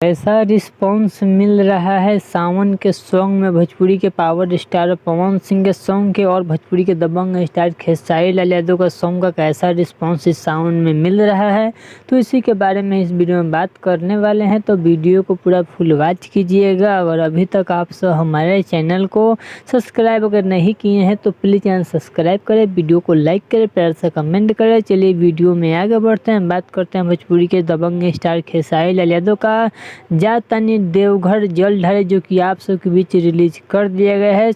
ऐसा रिस्पॉन्स मिल रहा है सावन के सॉन्ग में भोजपुरी के पावर स्टार पवन सिंह के सॉन्ग के और भोजपुरी के दबंग स्टार खेसारी लाल यादव का सॉन्ग का कैसा रिस्पॉन्स इस सावन में मिल रहा है, तो इसी के बारे में इस वीडियो में बात करने वाले हैं। तो वीडियो को पूरा फुल वॉच कीजिएगा। अगर अभी तक आप सब हमारे चैनल को सब्सक्राइब अगर नहीं किए हैं तो प्लीज़ चैनल सब्सक्राइब करें, वीडियो को लाइक करें, प्यार से कमेंट करें। चलिए वीडियो में आगे बढ़ते हैं, बात करते हैं भोजपुरी के दबंग स्टार खेसारी लाल यादव का जा तनी देवघर जल ढारे, जो कि आप सबके बीच रिलीज कर दिया गया है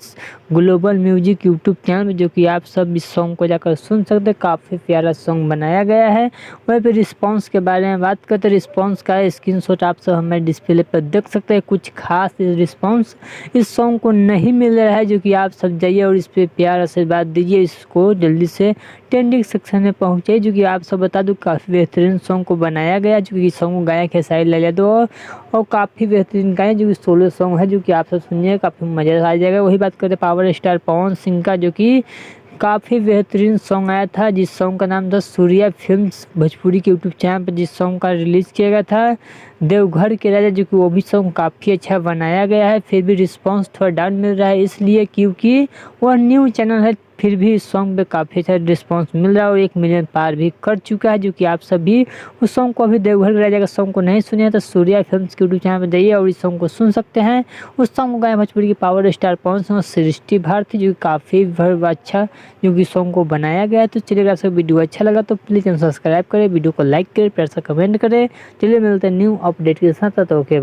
ग्लोबल म्यूजिक यूट्यूब चैनल में, जो कि आप सब इस सॉन्ग को जाकर सुन सकते हैं। काफ़ी प्यारा सॉन्ग बनाया गया है। वहीं पे रिस्पांस के बारे में बात करते हैं। रिस्पांस का स्क्रीनशॉट आप सब हमारे डिस्प्ले पर देख सकते हैं। कुछ खास रिस्पांस इस सॉन्ग को नहीं मिल रहा है, जो कि आप सब जाइए और इस पर प्यार आशीर्वाद दीजिए, इसको जल्दी से ट्रेंडिंग सेक्शन में पहुँचे। जो कि आप सब बता दूँ काफ़ी बेहतरीन सॉन्ग को बनाया गया, जो कि सॉन्ग गाया खेसारी लाल यादव और काफ़ी बेहतरीन गाए, जो कि सोलो सॉन्ग है, जो कि आप सब सुनिए काफ़ी मज़ा आ जाएगा। वही बात करते हैं पावर स्टार पवन सिंह का, जो कि काफ़ी बेहतरीन सॉन्ग आया था, जिस सॉन्ग का नाम था सूर्या फिल्म्स भोजपुरी के यूट्यूब चैनल पर, जिस सॉन्ग का रिलीज़ किया गया था देवघर के राजा, जो कि वो भी सॉन्ग काफ़ी अच्छा बनाया गया है। फिर भी रिस्पांस थोड़ा डाउन मिल रहा है, इसलिए क्योंकि वह न्यू चैनल है। फिर भी इस सॉन्ग पे काफ़ी अच्छा रिस्पांस मिल रहा है और 1 मिलियन पार भी कर चुका है। जो कि आप सभी उस सॉन्ग को अभी देवघर के राजा का सॉन्ग को नहीं सुने हैं तो सूर्या फिल्म्स के यूट्यूब चैनल पर जाइए और इस सॉन्ग को सुन सकते हैं। उस सॉन्ग को गाया भोजपुरी की पावर स्टार पवन सिंह और सृष्टि भारती, जो कि काफ़ी अच्छा जो कि सॉन्ग को बनाया गया है। तो चलिए अगर आपको वीडियो अच्छा लगा तो प्लीज़ सब्सक्राइब करें, वीडियो को लाइक करें, प्यार से कमेंट करें। चलिए मिलते हैं न्यू अपडेट के साथ। तो ओके।